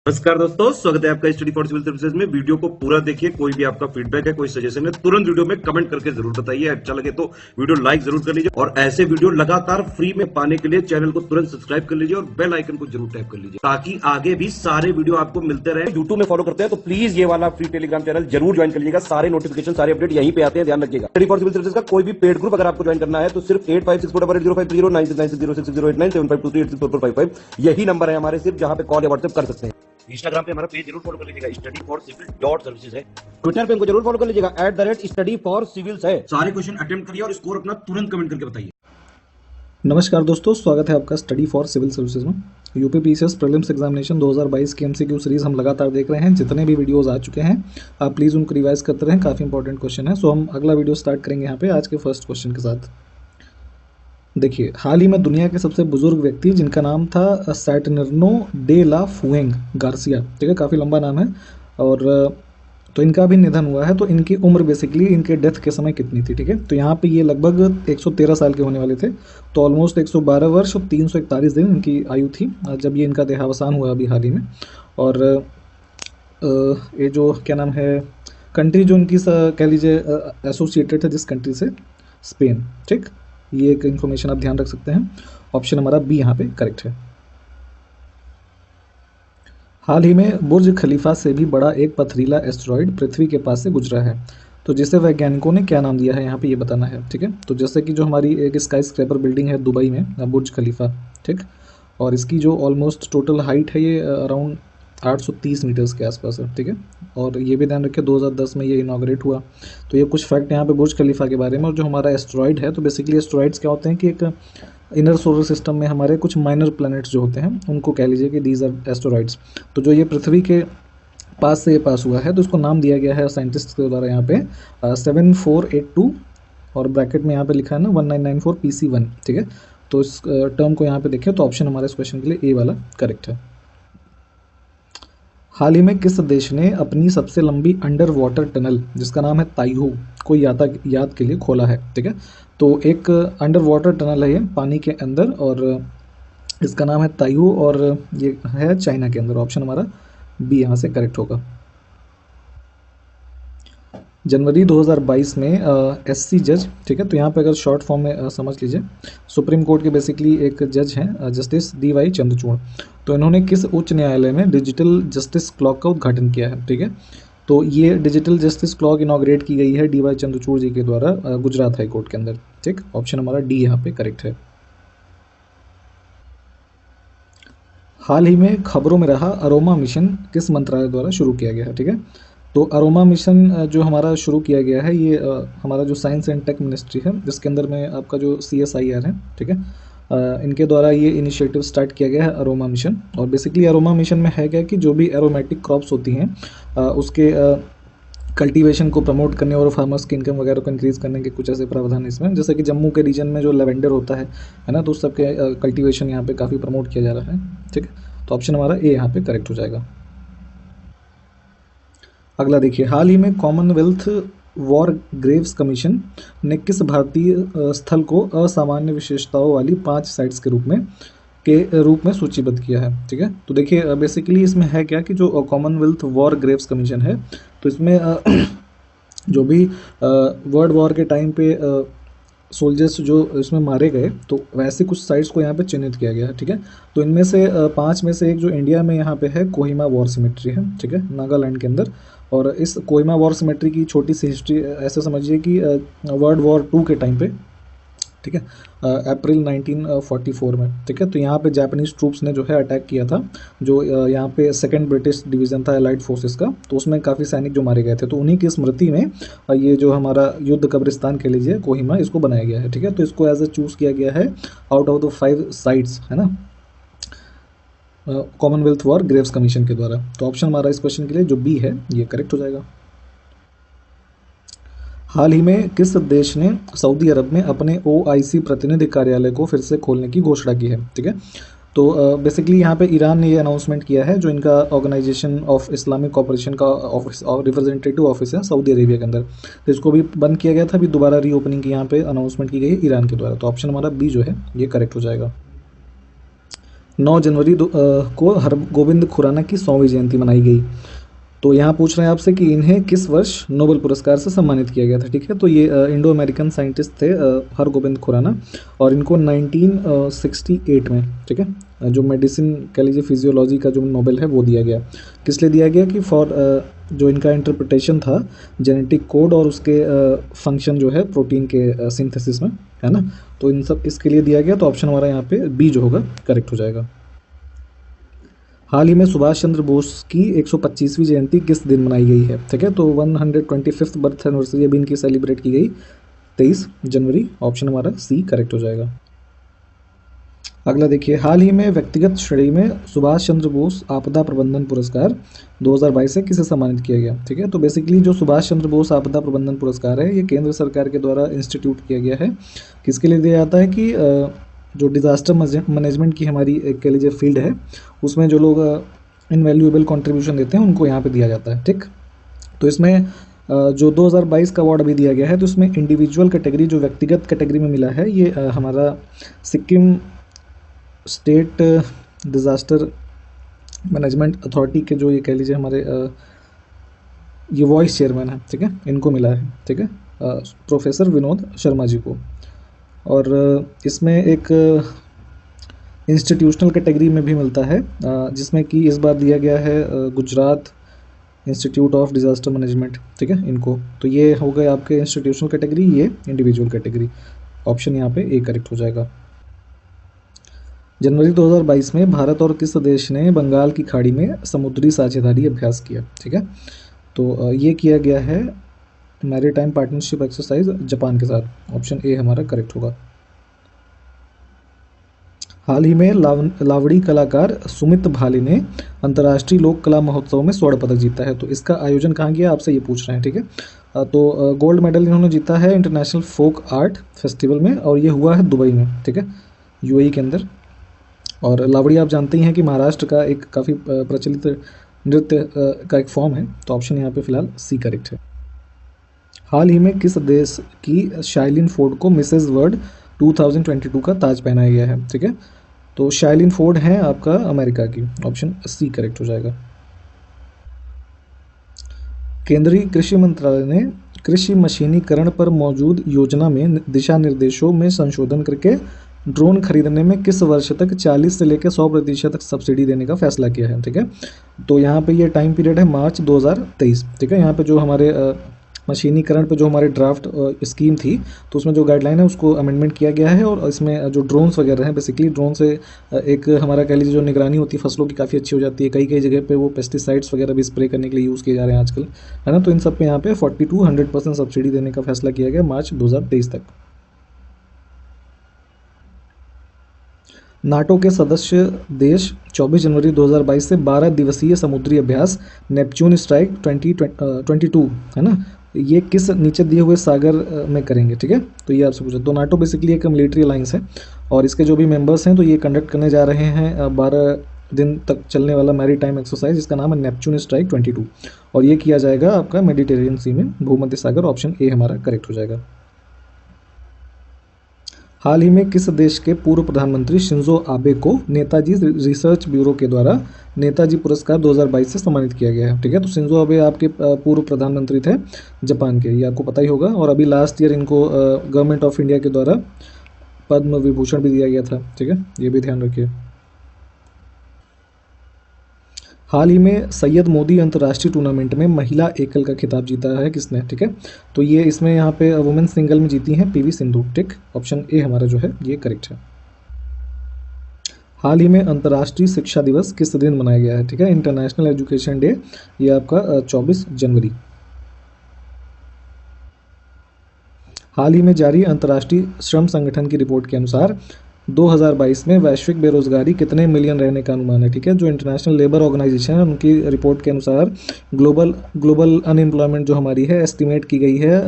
नमस्कार दोस्तों, स्वागत है आपका स्टडी फॉर सिविल सर्विसेज में। वीडियो को पूरा देखिए। कोई भी आपका फीडबैक है, कोई सजेशन है, तुरंत वीडियो में कमेंट करके जरूर बताइए। अच्छा लगे तो वीडियो लाइक जरूर कर लीजिए और ऐसे वीडियो लगातार फ्री में पाने के लिए चैनल को तुरंत सब्सक्राइब कर लीजिए और बेल आइकन को जरूर टैप कर लीजिए ताकि आगे भी सारे वीडियो आपको मिलते रहे। यूट्यूब में फॉलो करते हैं तो प्लीज ये वाला फ्री टेलीग्राम चैनल जरूर ज्वाइन कर लीजिएगा। सारे नोटिफिकेशन, सारे अपडेट यहीं पे आते हैं, ध्यान रखिएगा। स्टडी फॉर सिविल सर्विसेज का कोई भी पेड ग्रुप अगर आपको ज्वाइन करना है तो सिर्फ 8564805309696086089483864455 यही नंबर है हमारे, सिर्फ जहां पे कॉल या व्हाट्सएप कर सकते हैं। इंस्टाग्राम पे हमारा पेज जरूर फॉलो कर लीजिएगा, study for civil dot services है। ट्विटर पे हमको जरूर फॉलो कर लीजिएगा, @स्टडी फॉर सिविल्स है। सारे क्वेश्चन अटेम्प्ट करिए और स्कोर अपना तुरंत कमेंट करके बताइए। नमस्कार दोस्तों, स्वागत है आपका स्टडी फॉर सिविल सर्विसेज में। यूपी पीसीएस प्रीलिम्स एग्जामिनेशन 2022 की एमसीक्यू सीरीज हम लगातार देख रहे हैं। जितने भी वीडियोस आ चुके हैं आप प्लीज़ उनको रिवाइज करते रहें, काफ़ी इंपॉर्टेंट क्वेश्चन है। सो हम अगला वीडियो स्टार्ट करेंगे यहाँ पे आज के फर्स्ट क्वेश्चन के साथ। देखिए, हाल ही में दुनिया के सबसे बुजुर्ग व्यक्ति जिनका नाम था सैटर्नो डे ला फुएंग गार्सिया, ठीक है, काफ़ी लंबा नाम है, और तो इनका भी निधन हुआ है। तो इनकी उम्र बेसिकली इनके डेथ के समय कितनी थी, ठीक है। तो यहाँ पे ये लगभग 113 साल के होने वाले थे। तो ऑलमोस्ट 112 वर्ष और 341 दिन इनकी आयु थी जब ये इनका देहावसान हुआ अभी हाल ही में। और ये जो क्या नाम है कंट्री जो इनकी कह लीजिए एसोसिएटेड है जिस कंट्री से, स्पेन, ठीक। ये एक इन्फॉर्मेशन आप ध्यान रख सकते हैं। ऑप्शन हमारा बी यहाँ पे करेक्ट है। हाल ही में बुर्ज खलीफा से भी बड़ा एक पथरीला एस्टेरॉयड पृथ्वी के पास से गुजरा है, तो जिसे वैज्ञानिकों ने क्या नाम दिया है यहाँ पे ये बताना है, ठीक है। तो जैसे कि जो हमारी एक स्काई स्क्रैपर बिल्डिंग है दुबई में, बुर्ज खलीफा, ठीक, और इसकी जो ऑलमोस्ट टोटल हाइट है ये अराउंड 830 मीटर्स के आसपास है, ठीक है। और ये भी ध्यान रखिए 2010 में ये इनॉग्रेट हुआ। तो ये कुछ फैक्ट यहाँ पे बुर्ज खलीफा के बारे में। और जो हमारा एस्टेरॉयड है, तो बेसिकली एस्टेरॉयड्स क्या होते हैं कि एक इनर सोलर सिस्टम में हमारे कुछ माइनर प्लैनेट्स जो होते हैं उनको कह लीजिए कि दीज आर एस्टेरॉयड्स। तो जो ये पृथ्वी के पास से ये पास हुआ है तो इसको नाम दिया गया है साइंटिस्ट के द्वारा यहाँ पे 7482, और ब्रैकेट में यहाँ पे लिखा है ना 1994 PC1, ठीक है। तो इस टर्म को यहाँ पे देखें तो ऑप्शन हमारे इस क्वेश्चन के लिए ए वाला करेक्ट है। हाल ही में किस देश ने अपनी सबसे लंबी अंडर वाटर टनल जिसका नाम है ताइहू को याद के लिए खोला है, ठीक है। तो एक अंडर वाटर टनल है ये पानी के अंदर, और इसका नाम है ताइहू, और ये है चाइना के अंदर। ऑप्शन हमारा बी यहाँ से करेक्ट होगा। जनवरी 2022 में SC जज, ठीक है, तो यहाँ पे अगर शॉर्ट फॉर्म में समझ लीजिए, सुप्रीम कोर्ट के बेसिकली एक जज हैं जस्टिस DY चंद्रचूड़। तो इन्होंने किस उच्च न्यायालय में डिजिटल जस्टिस क्लॉक का उद्घाटन किया है, ठीक है। तो ये डिजिटल जस्टिस क्लॉक इनॉग्रेट की गई है DY चंद्रचूड़ जी के द्वारा गुजरात हाई कोर्ट के अंदर, ठीक। ऑप्शन हमारा डी यहाँ पे करेक्ट है। हाल ही में खबरों में रहा अरोमा मिशन किस मंत्रालय द्वारा शुरू किया गया है, ठीक है। तो अरोमा मिशन जो हमारा शुरू किया गया है ये हमारा जो साइंस एंड टेक मिनिस्ट्री है जिसके अंदर में आपका जो CSIR है, ठीक है, इनके द्वारा ये इनिशिएटिव स्टार्ट किया गया है अरोमा मिशन। और बेसिकली अरोमा मिशन में है क्या कि जो भी एरोमेटिक क्रॉप्स होती हैं उसके कल्टीवेशन को प्रमोट करने और फार्मर्स की इनकम वगैरह को इंक्रीज़ करने के कुछ ऐसे प्रावधान इसमें, जैसे कि जम्मू के रीजन में जो लेवेंडर होता है ना, तो उस सबके कल्टीवेशन यहाँ पे काफ़ी प्रमोट किया जा रहा है, ठीक है। तो ऑप्शन हमारा ए यहाँ पे करेक्ट हो जाएगा। अगला देखिए, हाल ही में कॉमनवेल्थ वॉर ग्रेव्स कमीशन ने किस भारतीय स्थल को असामान्य विशेषताओं वाली 5 साइट्स के रूप में सूचीबद्ध किया है, ठीक है। तो देखिए बेसिकली इसमें है क्या कि जो कॉमनवेल्थ वॉर ग्रेव्स कमीशन है तो इसमें जो भी वर्ल्ड वॉर के टाइम पे सोल्जर्स जो इसमें मारे गए तो वैसे कुछ साइट्स को यहाँ पे चिन्हित किया गया है, ठीक है। तो इनमें से 5 में से एक जो इंडिया में यहाँ पे है कोहिमा वॉर सिमेट्री है, ठीक है, नागालैंड के अंदर। और इस कोहिमा वॉर सिमेट्री की छोटी सी हिस्ट्री ऐसे समझिए कि वर्ल्ड वॉर 2 के टाइम पे, ठीक है, अप्रैल 1944 में, ठीक है। तो यहाँ पे जापानीज ट्रूप्स ने जो है अटैक किया था, जो यहाँ पे सेकंड ब्रिटिश डिवीज़न था एलाइड फोर्सेस का, तो उसमें काफ़ी सैनिक जो मारे गए थे। तो उन्हीं की स्मृति में ये जो हमारा युद्ध कब्रिस्तान कह लीजिए कोहिमा, इसको बनाया गया है, ठीक है। तो इसको एज ए चूज़ किया गया है आउट ऑफ द 5 साइट्स, है ना, कॉमनवेल्थ वॉर ग्रेव्स कमीशन के द्वारा। तो ऑप्शन हमारा इस क्वेश्चन के लिए जो बी है ये करेक्ट हो जाएगा। हाल ही में किस देश ने सऊदी अरब में अपने OIC प्रतिनिधि कार्यालय को फिर से खोलने की घोषणा की है, ठीक है। तो बेसिकली यहाँ पे ईरान ने ये अनाउंसमेंट किया है, जो इनका ऑर्गेनाइजेशन ऑफ इस्लामिक कॉपरेशन का ऑफिस और रिप्रेजेंटेटिव ऑफिस है सऊदी अरेबिया के अंदर, तो इसको भी बंद किया गया था, अभी दोबारा रीओपनिंग की यहाँ पे अनाउंसमेंट की गई है ईरान के द्वारा। तो ऑप्शन हमारा बी जो है ये करेक्ट हो जाएगा। 9 जनवरी को हरगोविंद खुराना की 100वीं जयंती मनाई गई। तो यहाँ पूछ रहे हैं आपसे कि इन्हें किस वर्ष नोबेल पुरस्कार से सम्मानित किया गया था। ठीक है, तो ये इंडो अमेरिकन साइंटिस्ट थे हरगोविंद खुराना, और इनको 1968 में, ठीक है, जो मेडिसिन कह लीजिए फिजियोलॉजी का जो नोबेल है वो दिया गया। किस लिए दिया गया कि फॉर जो इनका इंटरप्रिटेशन था जेनेटिक कोड और उसके फंक्शन जो है प्रोटीन के सिंथेसिस में, है ना, तो इन सब इसके लिए दिया गया। तो ऑप्शन हमारा यहाँ पे बी जो होगा करेक्ट हो जाएगा। हाल ही में सुभाष चंद्र बोस की 125वीं जयंती किस दिन मनाई गई है। ठीक है, तो 125th बर्थ एनिवर्सरी अभी इनकी सेलिब्रेट की गई 23 जनवरी। ऑप्शन हमारा सी करेक्ट हो जाएगा। अगला देखिए, हाल ही में व्यक्तिगत श्रेणी में सुभाष चंद्र बोस आपदा प्रबंधन पुरस्कार 2022 से किसे सम्मानित किया गया। ठीक है, तो बेसिकली जो सुभाष चंद्र बोस आपदा प्रबंधन पुरस्कार है ये केंद्र सरकार के द्वारा इंस्टीट्यूट किया गया है। किसके लिए दिया जाता है कि जो डिज़ास्टर मैनेजमेंट की हमारी एक कह लीजिए फील्ड है उसमें जो लोग इनवैल्यूएबल कंट्रीब्यूशन देते हैं उनको यहाँ पे दिया जाता है। ठीक, तो इसमें जो 2022 का अवार्ड अभी दिया गया है तो इसमें इंडिविजुअल कैटेगरी जो व्यक्तिगत कैटेगरी में मिला है ये हमारा Sikkim state disaster management authority के जो ये कह लीजिए हमारे ये वाइस चेयरमैन है, ठीक है, इनको मिला है। ठीक है, प्रोफेसर विनोद शर्मा जी को। और इसमें एक इंस्टीट्यूशनल कैटेगरी में भी मिलता है जिसमें कि इस बार दिया गया है Gujarat institute of disaster management. ठीक है, इनको, तो ये हो गए आपके इंस्टीट्यूशनल कैटेगरी, ये इंडिविजुअल कैटेगरी। ऑप्शन यहाँ पे ए करेक्ट हो जाएगा। जनवरी 2022 में भारत और किस देश ने बंगाल की खाड़ी में समुद्री साझेदारी अभ्यास किया। ठीक है, तो ये किया गया है मैरीटाइम पार्टनरशिप एक्सरसाइज जापान के साथ। ऑप्शन ए हमारा करेक्ट होगा। हाल ही में लावड़ी कलाकार सुमित भाले ने अंतर्राष्ट्रीय लोक कला महोत्सव में स्वर्ण पदक जीता है। तो इसका आयोजन कहाँ किया आपसे ये पूछ रहे हैं। ठीक है, तो गोल्ड मेडल इन्होंने जीता है इंटरनेशनल फोक आर्ट फेस्टिवल में, और ये हुआ है दुबई में। ठीक है, यूएई के अंदर। और लावड़ी आप जानते ही हैं कि महाराष्ट्र का एक काफ़ी प्रचलित नृत्य का एक फॉर्म है। तो ऑप्शन यहाँ पे फिलहाल सी करेक्ट है। हाल ही में किस देश की शाइलिन फोर्ड को मिसेज वर्ल्ड 2022 का ताज पहनाया गया है। ठीक है, तो शाइलिन फोर्ड है आपका अमेरिका की। ऑप्शन सी करेक्ट हो जाएगा। केंद्रीय कृषि मंत्रालय ने कृषि मशीनीकरण पर मौजूद योजना में दिशा निर्देशों में संशोधन करके ड्रोन खरीदने में किस वर्ष तक 40 से लेकर 100% तक सब्सिडी देने का फैसला किया है। ठीक है, तो यहाँ पे ये टाइम पीरियड है मार्च 2023। ठीक है, यहाँ पे जो हमारे मशीनीकरण पे जो हमारे ड्राफ्ट स्कीम थी तो उसमें जो गाइडलाइन है उसको अमेंडमेंट किया गया है, और इसमें जो ड्रोन्स वगैरह हैं बेसिकली ड्रोन से एक हमारा कह लीजिए जो निगरानी होती है फसलों की काफ़ी अच्छी हो जाती है। कई कई जगह पे वो पेस्टिसाइड्स वगैरह भी स्प्रे करने के लिए यूज़ किए जा रहे हैं आजकल, है ना। तो इन सब पे यहाँ पे 40 to 100% सब्सिडी देने का फैसला किया गया मार्च 2023 तक। नाटो के सदस्य देश 24 जनवरी 2022 से 12 दिवसीय समुद्री अभ्यास नेपच्यून स्ट्राइक 2022, है ना, ये किस नीचे दिए हुए सागर में करेंगे। ठीक है, तो ये आपसे पूछा। तो नाटो बेसिकली एक मिलिट्री अलायंस है, और इसके जो भी मेंबर्स हैं तो ये कंडक्ट करने जा रहे हैं 12 दिन तक चलने वाला मैरीटाइम एक्सरसाइज, जिसका नाम है नेपच्यून स्ट्राइक 22, और ये किया जाएगा आपका मेडिटेरियन सी में, भूमध्य सागर। ऑप्शन ए हमारा करेक्ट हो जाएगा। हाल ही में किस देश के पूर्व प्रधानमंत्री शिंजो आबे को नेताजी रिसर्च ब्यूरो के द्वारा नेताजी पुरस्कार 2022 से सम्मानित किया गया है। ठीक है, तो शिंजो आबे आपके पूर्व प्रधानमंत्री थे जापान के, ये आपको पता ही होगा। और अभी लास्ट ईयर इनको गवर्नमेंट ऑफ इंडिया के द्वारा पद्म विभूषण भी दिया गया था। ठीक है, ये भी ध्यान रखिए। हाल ही में सैयद मोदी अंतर्राष्ट्रीय टूर्नामेंट में महिला एकल का खिताब जीता है किसने। ठीक है, तो ये इसमें यहाँ पे वुमेन्स सिंगल में जीती हैं पीवी सिंधु। ठीक, ऑप्शन ए हमारा जो है ये करेक्ट है। हाल ही में अंतर्राष्ट्रीय शिक्षा दिवस किस दिन मनाया गया है। ठीक है, इंटरनेशनल एजुकेशन डे, ये आपका 24 जनवरी। हाल ही में जारी अंतर्राष्ट्रीय श्रम संगठन की रिपोर्ट के अनुसार 2022 में वैश्विक बेरोजगारी कितने मिलियन रहने का अनुमान है। ठीक है, जो इंटरनेशनल लेबर ऑर्गेनाइजेशन है उनकी रिपोर्ट के अनुसार ग्लोबल अनएम्प्लॉयमेंट जो हमारी है एस्टिमेट की गई है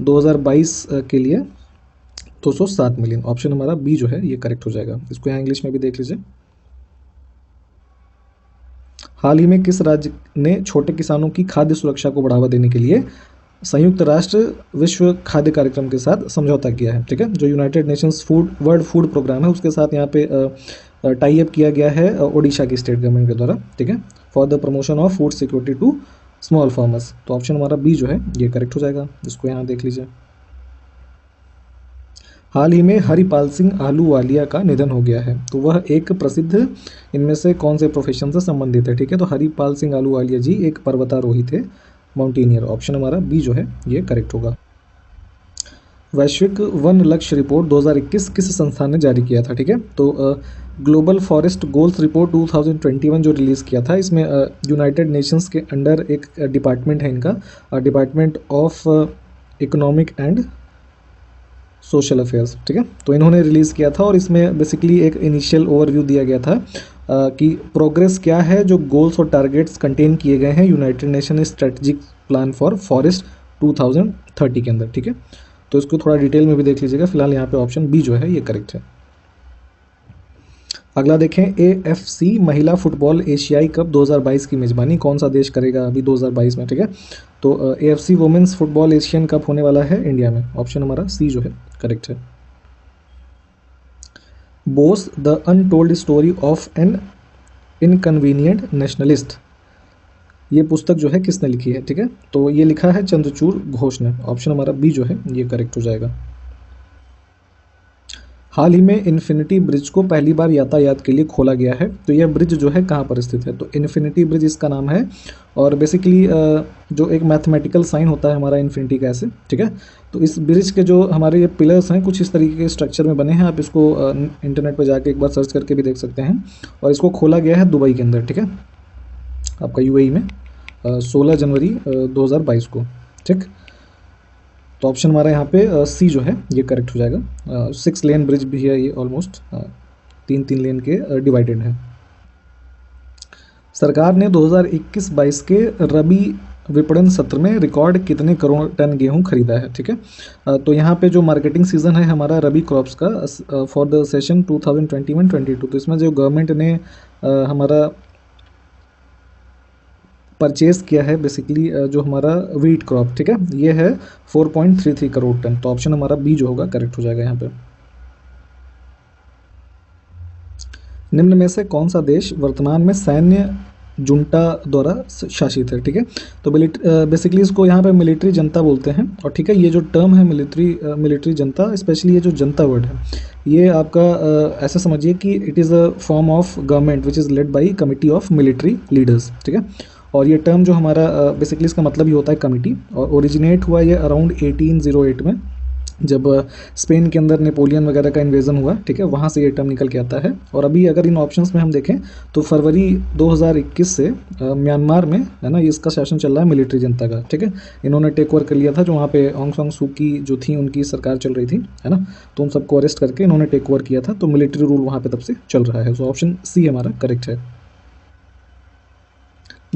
2022 के लिए 207 मिलियन। ऑप्शन हमारा बी जो है ये करेक्ट हो जाएगा। इसको यहाँ इंग्लिश में भी देख लीजिए। हाल ही में किस राज्य ने छोटे किसानों की खाद्य सुरक्षा को बढ़ावा देने के लिए संयुक्त राष्ट्र विश्व खाद्य कार्यक्रम के साथ समझौता किया है। ठीक है, जो United Nations World Food Programme है उसके साथ यहाँ पे टाई अप किया गया है ओडिशा की स्टेट गवर्नमेंट के द्वारा, ठीक है, for the promotion of food security to small farmers. तो ऑप्शन हमारा बी जो है ये करेक्ट हो जाएगा, इसको यहाँ देख लीजिए। हाल ही में हरिपाल सिंह आहलूवालिया का निधन हो गया है, तो वह एक प्रसिद्ध इनमें से कौन से प्रोफेशन से संबंधित है, ठीक है। तो हरिपाल सिंह आहलूवालिया जी एक पर्वतारोही थे, माउंटेनियर। ऑप्शन हमारा बी जो है ये करेक्ट होगा। वैश्विक वन लक्ष्य रिपोर्ट 2021 किस संस्थान ने जारी किया था, ठीक है। तो ग्लोबल फॉरेस्ट गोल्स रिपोर्ट 2021 जो रिलीज़ किया था, इसमें यूनाइटेड नेशंस के अंडर एक डिपार्टमेंट है इनका, department of economic and social affairs, ठीक है। तो इन्होंने रिलीज़ किया था और इसमें बेसिकली एक इनिशियल ओवरव्यू दिया गया था कि प्रोग्रेस क्या है जो गोल्स और टारगेट्स कंटेन किए गए हैं United nation strategic plan for forest 2030 के अंदर, ठीक है। तो इसको थोड़ा डिटेल में भी देख लीजिएगा। फिलहाल यहाँ पे ऑप्शन बी जो है ये करेक्ट है। अगला देखें, AFC महिला फुटबॉल एशियाई कप 2022 की मेज़बानी कौन सा देश करेगा अभी 2022 में, ठीक है। तो AFC women's football Asian Cup होने वाला है इंडिया में। ऑप्शन हमारा सी जो है करेक्ट है। Bose the untold story of an inconvenient nationalist, ये पुस्तक जो है किसने लिखी है, ठीक है। तो ये लिखा है चंद्रचूड़ घोष ने। ऑप्शन हमारा बी जो है ये करेक्ट हो जाएगा। हाल ही में इन्फिनिटी ब्रिज को पहली बार यातायात के लिए खोला गया है, तो यह ब्रिज जो है कहाँ पर स्थित है, तो इन्फिनिटी ब्रिज इसका नाम है। और बेसिकली जो एक मैथमेटिकल साइन होता है हमारा इन्फिनिटी का ऐसे, ठीक है। तो इस ब्रिज के जो हमारे ये पिलर्स हैं कुछ इस तरीके के स्ट्रक्चर में बने हैं। आप इसको इंटरनेट पर जाके एक बार सर्च करके भी देख सकते हैं। और इसको खोला गया है दुबई के अंदर, ठीक है, आपका UAE में 16 जनवरी 2022 को, ठीक। तो ऑप्शन हमारा यहाँ पे सी जो है ये करेक्ट हो जाएगा। 6 लेन ब्रिज भी है ये, ऑलमोस्ट 3 लेन के डिवाइडेड है। सरकार ने 2021-22 के रबी विपणन सत्र में रिकॉर्ड कितने करोड़ टन गेहूं खरीदा है, ठीक है। तो यहाँ पे जो मार्केटिंग सीजन है हमारा रबी क्रॉप्स का फॉर द सेशन 2021-22, तो इसमें जो गवर्नमेंट ने हमारा परचेज किया है बेसिकली जो हमारा वीट क्रॉप, ठीक है, ये है 4.33 करोड़ टन। तो ऑप्शन हमारा बी जो होगा करेक्ट हो जाएगा यहाँ पे। निम्न में से कौन सा देश वर्तमान में सैन्य जुंटा द्वारा शासित है, ठीक है। तो बेसिकली इसको यहाँ पे मिलिट्री जनता बोलते हैं। और ठीक है, ये जो टर्म है मिलिट्री जनता, स्पेशली ये जो जनता वर्ड है ये आपका ऐसा समझिए कि it is a form of government which is led by committee of military leaders, ठीक है। और ये टर्म जो हमारा बेसिकली इसका मतलब ही होता है कमिटी। और ओरिजिनेट हुआ ये अराउंड 1808 में, जब स्पेन के अंदर नेपोलियन वगैरह का इन्वेजन हुआ, ठीक है, वहाँ से ये टर्म निकल के आता है। और अभी अगर इन ऑप्शंस में हम देखें तो फरवरी 2021 से म्यांमार में है ना, ये इसका शासन चल रहा है मिलिट्री जनता का, ठीक है। इन्होंने टेक ओवर कर लिया था जो वहाँ पे ऑंग सांग सू की जो थी उनकी सरकार चल रही थी, है ना। तो उन सबको अरेस्ट करके इन्होंने टेक ओवर किया था, तो मिलिट्री रूल वहाँ पे तब से चल रहा है। तो ऑप्शन सी हमारा करेक्ट है।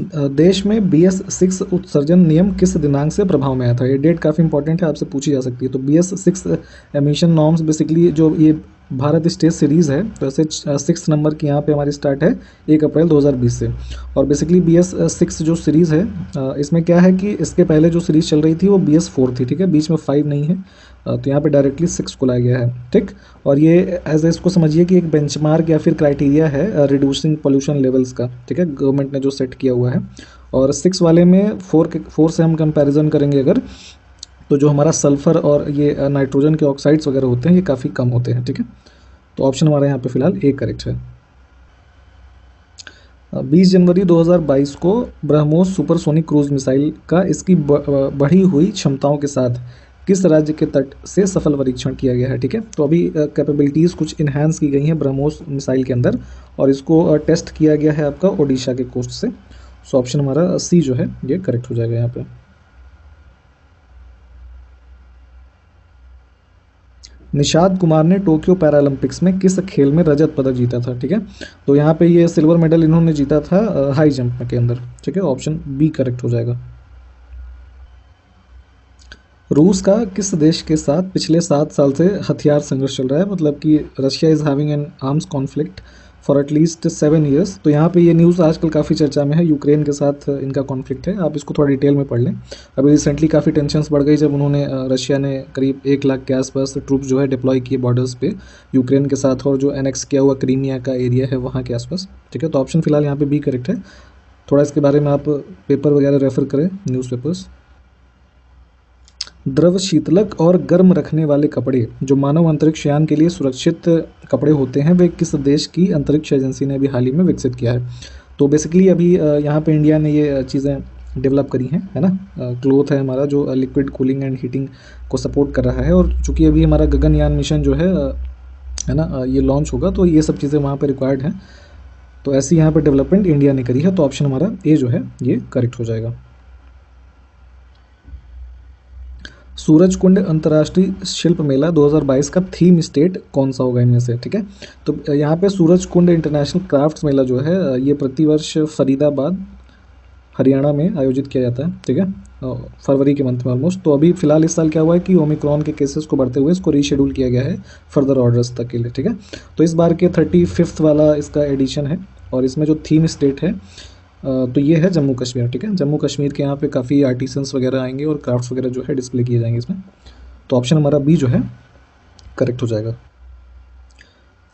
देश में BS6 उत्सर्जन नियम किस दिनांक से प्रभाव में आया था, ये डेट काफ़ी इंपॉर्टेंट है, आपसे पूछी जा सकती है। तो BS6 एमिशन नॉर्म्स बेसिकली जो ये भारत स्टेज सीरीज़ है, तो ऐसे 6 नंबर की यहाँ पे हमारी स्टार्ट है 1 अप्रैल 2020 से। और बेसिकली BS6 जो सीरीज़ है इसमें क्या है कि इसके पहले जो सीरीज़ चल रही थी वो BS4 थी, ठीक है, बीच में 5 नहीं है। तो यहाँ पे डायरेक्टली 6 को लाया गया है, ठीक। और ये एज इसको समझिए कि एक बेंचमार्क या फिर क्राइटेरिया है रिड्यूसिंग पोल्यूशन लेवल्स का, ठीक है, गवर्नमेंट ने जो सेट किया हुआ है। और 6 वाले में 4 से हम कंपैरिजन करेंगे अगर, तो जो हमारा सल्फ़र और ये नाइट्रोजन के ऑक्साइड्स वगैरह होते हैं ये काफ़ी कम होते हैं, ठीक है। तो ऑप्शन हमारा यहाँ पे फिलहाल ए करेक्ट है। 20 जनवरी 2022 को ब्रह्मोस सुपरसोनिक क्रूज मिसाइल का इसकी बढ़ी हुई क्षमताओं के साथ किस राज्य के तट से सफल परीक्षण किया गया है, ठीक है। तो अभी कैपेबिलिटीज़ कुछ इन्हांस की गई हैं ब्रह्मोस मिसाइल के अंदर, और इसको टेस्ट किया गया है आपका ओडिशा के कोस्ट से। सो ऑप्शन हमारा सी जो है ये करेक्ट हो जाएगा यहाँ पे। निषाद कुमार ने टोक्यो पैरालंपिक्स में किस खेल में रजत पदक जीता था, ठीक है। तो यहाँ पे ये सिल्वर मेडल इन्होंने जीता था हाई जंप के अंदर, ठीक है। ऑप्शन बी करेक्ट हो जाएगा। रूस का किस देश के साथ पिछले 7 साल से हथियार संघर्ष चल रहा है, मतलब कि Russia is having an arms conflict for at least 7 years. तो यहाँ पे ये न्यूज़ आजकल काफ़ी चर्चा में है, यूक्रेन के साथ इनका कॉन्फ्लिक्ट है। आप इसको थोड़ा डिटेल में पढ़ लें। अभी रिसेंटली काफ़ी टेंशन्स बढ़ गई जब उन्होंने रशिया ने करीब 1 लाख के आसपास ट्रूप जो है डिप्लॉय किए बॉर्डर्स पे यूक्रेन के साथ, और जो एनेक्स किया हुआ क्रीमिया का एरिया है वहाँ के आसपास। ठीक है, तो ऑप्शन फिलहाल यहाँ पे बी करेक्ट है। थोड़ा इसके बारे में आप पेपर वगैरह रेफर करें, न्यूज़पेपर्स। द्रव शीतलक और गर्म रखने वाले कपड़े जो मानव अंतरिक्ष यान के लिए सुरक्षित कपड़े होते हैं, वे किस देश की अंतरिक्ष एजेंसी ने अभी हाल ही में विकसित किया है? तो बेसिकली अभी यहाँ पे इंडिया ने ये चीज़ें डेवलप करी हैं, है ना। क्लोथ है हमारा जो लिक्विड कूलिंग एंड हीटिंग को सपोर्ट कर रहा है, और चूँकि अभी हमारा गगनयान मिशन जो है ना, ये लॉन्च होगा, तो ये सब चीज़ें वहाँ पर रिक्वायर्ड हैं। तो ऐसी यहाँ पर डेवलपमेंट इंडिया ने करी है। तो ऑप्शन हमारा ए जो है ये करेक्ट हो जाएगा। सूरजकुंड अंतर्राष्ट्रीय शिल्प मेला 2022 का थीम स्टेट कौन सा होगा इनमें से? ठीक है, तो यहाँ पे सूरजकुंड इंटरनेशनल क्राफ्ट्स मेला जो है ये प्रतिवर्ष फरीदाबाद हरियाणा में आयोजित किया जाता है। ठीक है, फरवरी के मंथ में ऑलमोस्ट। तो अभी फिलहाल इस साल क्या हुआ है कि ओमिक्रॉन के केसेस को बढ़ते हुए इसको रीशेड्यूल किया गया है फर्दर ऑर्डर्स तक के लिए। ठीक है, तो इस बार के 35th वाला इसका एडिशन है, और इसमें जो थीम स्टेट है तो ये है जम्मू कश्मीर। ठीक है, जम्मू कश्मीर के यहाँ पे काफ़ी आर्टिसंस वगैरह आएंगे और क्राफ्ट्स वगैरह जो है डिस्प्ले किए जाएंगे इसमें। तो ऑप्शन हमारा बी जो है करेक्ट हो जाएगा।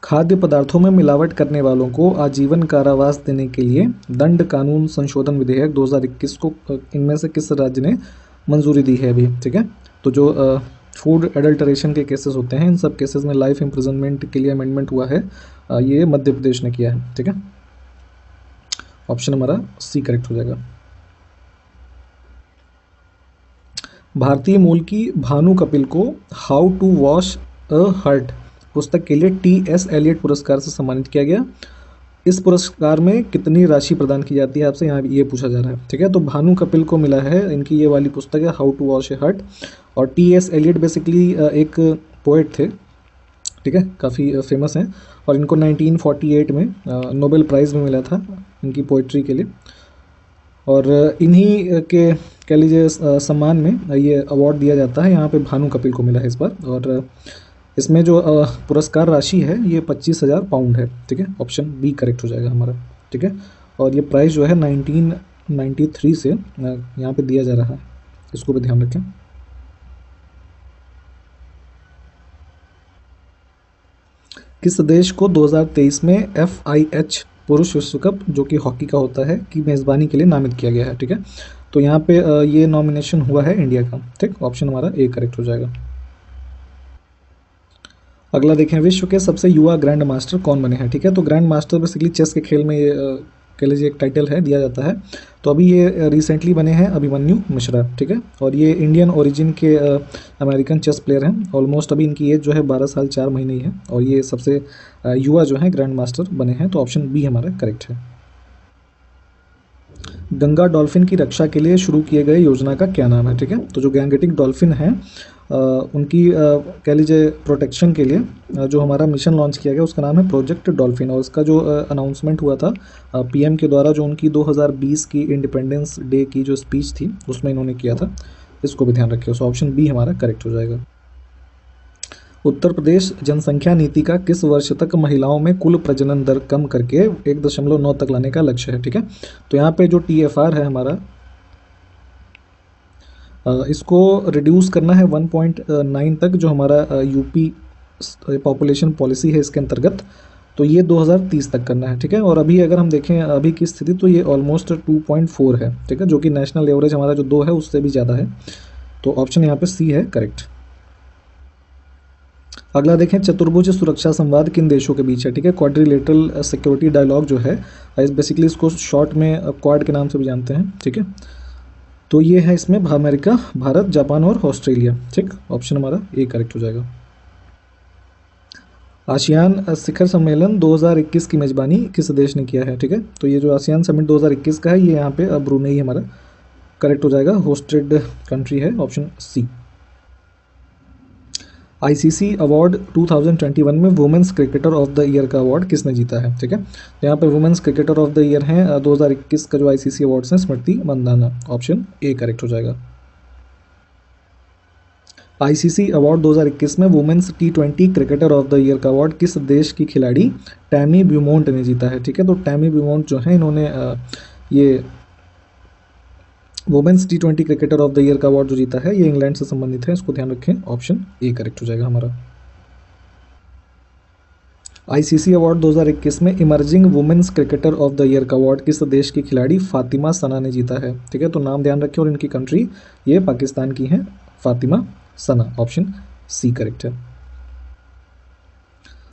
खाद्य पदार्थों में मिलावट करने वालों को आजीवन कारावास देने के लिए दंड कानून संशोधन विधेयक 2021 को इनमें से किस राज्य ने मंजूरी दी है अभी? ठीक है, तो जो फूड एडल्टरेशन के केसेस होते हैं, इन सब केसेस में लाइफ इम्प्रिजनमेंट के लिए अमेंडमेंट हुआ है, ये मध्य प्रदेश ने किया है। ठीक है, ऑप्शन हमारा सी करेक्ट हो जाएगा। भारतीय मूल की भानु कपिल को how to wash a heart पुस्तक के लिए टी.एस. एलियट पुरस्कार से सम्मानित किया गया। इस पुरस्कार में कितनी राशि प्रदान की जाती है, आपसे यहाँ ये पूछा जा रहा है। ठीक है, तो भानु कपिल को मिला है, इनकी ये वाली पुस्तक है how to wash a heart, और टी.एस. एलियट बेसिकली एक पोएट थे। ठीक है, काफ़ी फेमस हैं, और इनको 1948 में नोबेल प्राइज़ में मिला था इनकी पोइट्री के लिए, और इन्हीं के कह लीजिए सम्मान में ये अवार्ड दिया जाता है। यहाँ पे भानु कपिल को मिला है इस बार, और इसमें जो पुरस्कार राशि है ये 25,000 पाउंड है। ठीक है, ऑप्शन बी करेक्ट हो जाएगा हमारा। ठीक है, और ये प्राइज़ जो है 1993 से यहाँ पे दिया जा रहा है, इसको भी ध्यान रखें। किस देश को 2023 में FIH पुरुष विश्व कप जो कि हॉकी का होता है की मेज़बानी के लिए नामित किया गया है? ठीक है, तो यहाँ पे ये नॉमिनेशन हुआ है इंडिया का। ठीक, ऑप्शन हमारा ए करेक्ट हो जाएगा। अगला देखें, विश्व के सबसे युवा ग्रैंड मास्टर कौन बने हैं? ठीक है, तो ग्रैंड मास्टर बेसिकली चेस के खेल में ये कह लीजिए एक टाइटल है, दिया जाता है। तो अभी ये रिसेंटली बने हैं अभिमन्यु मिश्रा। ठीक है, और ये इंडियन ओरिजिन के अमेरिकन चेस प्लेयर हैं। ऑलमोस्ट अभी इनकी एज जो है 12 साल 4 महीने ही है, और ये सबसे युवा जो है ग्रैंड मास्टर बने हैं। तो ऑप्शन बी हमारा करेक्ट है। गंगा डॉल्फिन की रक्षा के लिए शुरू किए गए योजना का क्या नाम है? ठीक है, तो जो गैंगेटिक डॉल्फिन है उनकी कह लीजिए प्रोटेक्शन के लिए जो हमारा मिशन लॉन्च किया गया उसका नाम है प्रोजेक्ट डॉल्फिन, और इसका जो अनाउंसमेंट हुआ था PM के द्वारा, जो उनकी 2020 की इंडिपेंडेंस डे की जो स्पीच थी उसमें इन्होंने किया था। इसको भी ध्यान रखिए। सो ऑप्शन बी हमारा करेक्ट हो जाएगा। उत्तर प्रदेश जनसंख्या नीति का किस वर्ष तक महिलाओं में कुल प्रजनन दर कम करके 1.9 तक लाने का लक्ष्य है? ठीक है, तो यहाँ पे जो TFR है हमारा, इसको रिड्यूस करना है 1.9 तक, जो हमारा यूपी पॉपुलेशन पॉलिसी है इसके अंतर्गत। तो ये 2030 तक करना है। ठीक है, और अभी अगर हम देखें अभी की स्थिति तो ये ऑलमोस्ट 2.4 है। ठीक है, जो कि नेशनल एवरेज हमारा जो 2 है उससे भी ज़्यादा है। तो ऑप्शन यहाँ पे सी है करेक्ट। अगला देखें, चतुर्भुज सुरक्षा संवाद किन देशों के बीच है? ठीक है, क्वाड्रिलेटरल सिक्योरिटी डायलॉग जो है, बेसिकली इसको शॉर्ट में क्वाड के नाम से भी जानते हैं। ठीक है, तो ये है इसमें अमेरिका, भारत, जापान और ऑस्ट्रेलिया। ठीक, ऑप्शन हमारा ए करेक्ट हो जाएगा। आसियान शिखर सम्मेलन 2021 की मेजबानी किस देश ने किया है? ठीक है, तो ये जो आसियान समिट 2021 का है ये यहाँ पे ब्रुनेई हमारा करेक्ट हो जाएगा, होस्टेड कंट्री है, ऑप्शन सी। ICC अवार्ड 2021 में women's cricketer of the year का अवार्ड किसने जीता है? ठीक है, तो यहाँ पे women's cricketer of the year हैं 2021 का जो ICC अवार्ड्स हैं Smriti Mandhana, option A correct हो जाएगा। आईसीसी अवार्ड 2021 में women's T20 cricketer of the year का अवार्ड किस देश की खिलाड़ी टैमी ब्यूमोंट ने जीता है? ठीक है, तो टैमी ब्यूमोंट जो है इन्होंने ये women's T20 cricketer of the year का अवार्ड जो जीता है ये इंग्लैंड से संबंधित है, इसको ध्यान रखें। ऑप्शन ए करेक्ट हो जाएगा हमारा। आईसीसी अवार्ड 2021 में emerging women's cricketer of the year का अवार्ड किस देश की खिलाड़ी फातिमा सना ने जीता है? ठीक है, तो नाम ध्यान रखें और इनकी कंट्री ये पाकिस्तान की है, Fatima Sana. Option C correct है।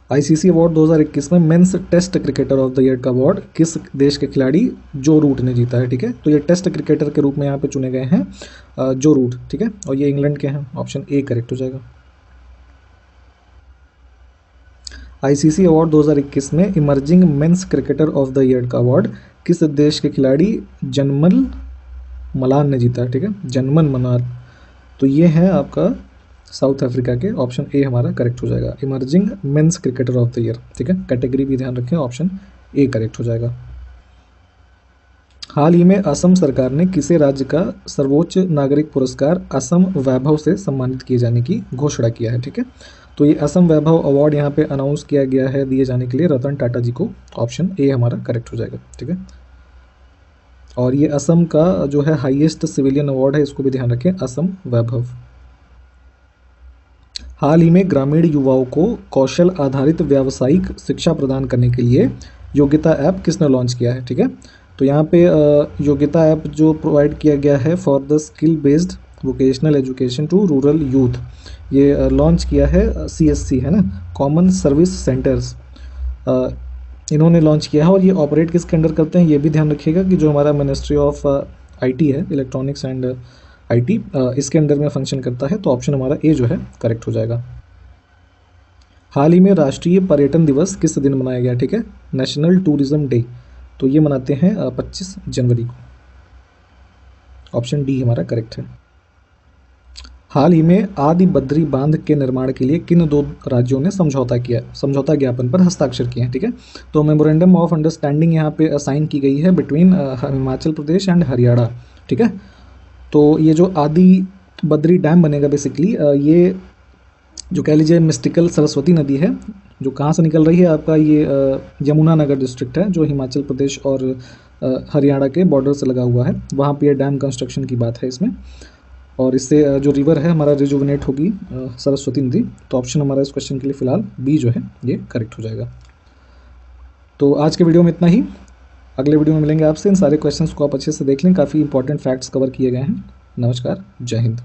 आईसीसी अवार्ड 2021 में men's test cricketer of the year का अवार्ड किस देश के खिलाड़ी जो रूट ने जीता है? ठीक है, तो ये टेस्ट क्रिकेटर के रूप में यहाँ पे चुने गए हैं जो रूट। ठीक है, और ये इंग्लैंड के हैं। ऑप्शन ए करेक्ट हो जाएगा। आईसीसी अवार्ड 2021 में emerging men's cricketer of the year का अवार्ड किस देश के खिलाड़ी जनमल मलान ने जीता है? ठीक है, जनमन मलान, तो ये है आपका साउथ अफ्रीका के। ऑप्शन ए हमारा करेक्ट हो जाएगा, emerging men's cricketer of the year. ठीक है, कैटेगरी भी ध्यान रखें, ऑप्शन ए करेक्ट हो जाएगा। हाल ही में असम सरकार ने किसे राज्य का सर्वोच्च नागरिक पुरस्कार असम वैभव से सम्मानित किए जाने की घोषणा किया है? ठीक है, तो ये असम वैभव अवार्ड यहाँ पे अनाउंस किया गया है दिए जाने के लिए रतन टाटा जी को। ऑप्शन ए हमारा करेक्ट हो जाएगा। ठीक है, और ये असम का जो है हाईएस्ट सिविलियन अवार्ड है, इसको भी ध्यान रखें, असम वैभव। हाल ही में ग्रामीण युवाओं को कौशल आधारित व्यावसायिक शिक्षा प्रदान करने के लिए योग्यता ऐप किसने लॉन्च किया है? ठीक है, तो यहाँ पे योग्यता ऐप जो प्रोवाइड किया गया है for the skill based vocational education to rural youth, ये लॉन्च किया है CSC है ना, कॉमन सर्विस सेंटर्स, इन्होंने लॉन्च किया है। और ये ऑपरेट किसके अंडर करते हैं ये भी ध्यान रखिएगा कि जो हमारा मिनिस्ट्री ऑफ IT है, इलेक्ट्रॉनिक्स एंड IT, इसके अंडर में फंक्शन करता है। तो ऑप्शन हमारा ए जो है करेक्ट हो जाएगा। हाल ही में राष्ट्रीय पर्यटन दिवस किस दिन मनाया गया? ठीक है, नेशनल टूरिज्म डे, तो ये मनाते हैं 25 जनवरी को। ऑप्शन डी हमारा करेक्ट है। हाल ही में आदि बद्री बांध के निर्माण के लिए किन दो राज्यों ने समझौता ज्ञापन पर हस्ताक्षर किए हैं? ठीक है, तो मेमोरेंडम ऑफ अंडरस्टैंडिंग यहाँ पे साइन की गई है बिटवीन हिमाचल प्रदेश एंड हरियाणा। ठीक है, तो ये जो आदि बद्री डैम बनेगा बेसिकली, ये जो कह लीजिए मिस्टिकल सरस्वती नदी है जो कहाँ से निकल रही है आपका, ये यमुनानगर डिस्ट्रिक्ट है जो हिमाचल प्रदेश और हरियाणा के बॉर्डर से लगा हुआ है, वहाँ पे ये डैम कंस्ट्रक्शन की बात है इसमें। और इससे जो रिवर है हमारा रिजुविनेट होगी, सरस्वती नदी। तो ऑप्शन हमारा इस क्वेश्चन के लिए फिलहाल बी जो है ये करेक्ट हो जाएगा। तो आज के वीडियो में इतना ही, अगले वीडियो में मिलेंगे आपसे। इन सारे क्वेश्चंस को आप अच्छे से देख लें, काफ़ी इंपॉर्टेंट फैक्ट्स कवर किए गए हैं। नमस्कार, जय हिंद।